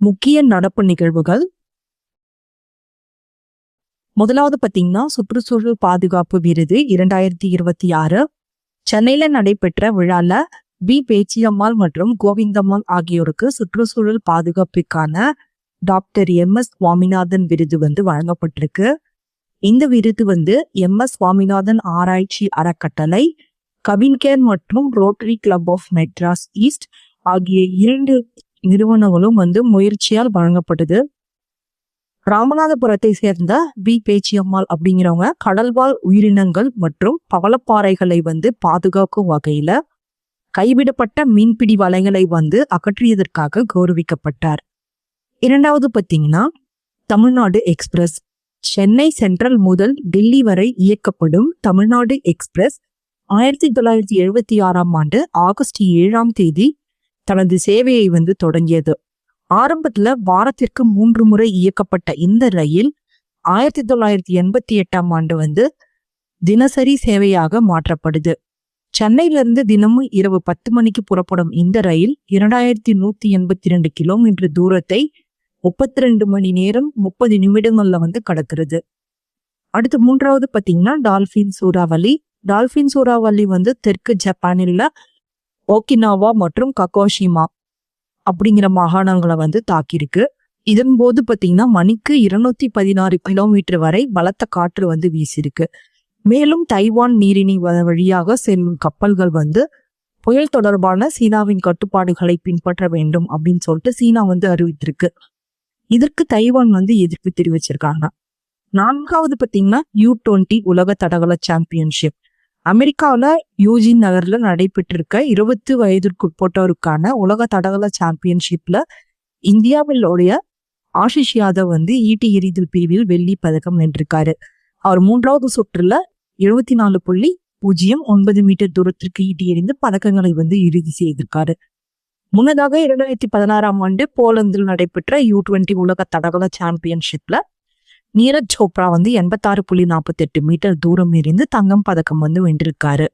முக்கிய நடப்பு நிகழ்வுகள். முதலாவது பாத்தீங்கன்னா சுற்றுச்சூழல் பாதுகாப்பு விருது 2026 சென்னையில நடைபெற்ற விழால பேச்சியம்மாள் மற்றும் கோவிந்தம்மாள் ஆகியோருக்கு சுற்றுச்சூழல் பாதுகாப்புக்கான டாக்டர் எம்.எஸ். சுவாமிநாதன் விருது வழங்கப்பட்டிருக்கு. இந்த விருது எம்.எஸ். சுவாமிநாதன் ஆராய்ச்சி அறக்கட்டளை, கவின்கேர் மற்றும் Rotary Club of Madras East ஆகிய 2 நிறுவனங்களும் முயற்சியால் வழங்கப்பட்டது. ராமநாதபுரத்தை சேர்ந்த பேச்சியம்மாள் அப்படிங்கிறவங்க கடல்வாழ் உயிரினங்கள் மற்றும் பவளப்பாறைகளை பாதுகாக்கும் வகையில கைவிடப்பட்ட மீன்பிடி வலைகளை அகற்றியதற்காக கௌரவிக்கப்பட்டார். இரண்டாவது பாத்தீங்கன்னா தமிழ்நாடு எக்ஸ்பிரஸ். சென்னை சென்ட்ரல் முதல் டெல்லி வரை இயக்கப்படும் தமிழ்நாடு எக்ஸ்பிரஸ் 1976ஆம் ஆண்டு ஆகஸ்ட் 7ஆம் தேதி தனது சேவையை தொடங்கியது. ஆரம்பத்துல வாரத்திற்கு 3 முறை இயக்கப்பட்ட இந்த ரயில் 1988ஆம் ஆண்டு தினசரி சேவையாக மாற்றப்படுது. சென்னையிலிருந்து தினமும் இரவு 10 மணிக்கு புறப்படும் இந்த ரயில் 2182 கிலோமீட்டர் தூரத்தை 32 மணி நேரம் 30 நிமிடங்கள்ல கடக்கிறது. அடுத்து மூன்றாவது பாத்தீங்கன்னா டால்பின் சூறாவளி. டால்பின் சூறாவளி தெற்கு ஜப்பானில் ஓகினாவா மற்றும் ககோஷிமா அப்படிங்கிற மாகாணங்களை தாக்கியிருக்கு. இதன் போது பாத்தீங்கன்னா மணிக்கு 216 கிலோமீட்டர் வரை பலத்த காற்று வீசிருக்கு. மேலும் தைவான் நீரிணை வழியாக செல்லும் கப்பல்கள் புயல் தொடர்பான சீனாவின் கட்டுப்பாடுகளை பின்பற்ற வேண்டும் அப்படின்னு சொல்லிட்டு சீனா அறிவித்திருக்கு. இதற்கு தைவான் எதிர்ப்பு தெரிவிச்சிருக்காங்க. நான்காவது பாத்தீங்கன்னா U20 உலக தடகள சாம்பியன்ஷிப். அமெரிக்காவில யூஜின் நகர்ல நடைபெற்றிருக்க 20 வயதிற்குட்பட்டோருக்கான உலக தடகள சாம்பியன்ஷிப்ல இந்தியாவிலுடைய ஆஷிஷ் யாதவ் ஈட்டி எறிதல் பிரிவில் வெள்ளி பதக்கம் வென்றிருக்காரு. அவர் 3வது சுற்றுல 74.09 மீட்டர் தூரத்திற்கு ஈட்டி எறிந்து பதக்கங்களை இறுதி செய்திருக்காரு. முன்னதாக 2016ஆம் ஆண்டு போலந்தில் நடைபெற்ற U20 உலக தடகள சாம்பியன்ஷிப்ல நீரஜ் சோப்ரா 86.48 மீட்டர் தூரம் எறிந்து தங்கம் பதக்கம் வென்றிருக்காரு.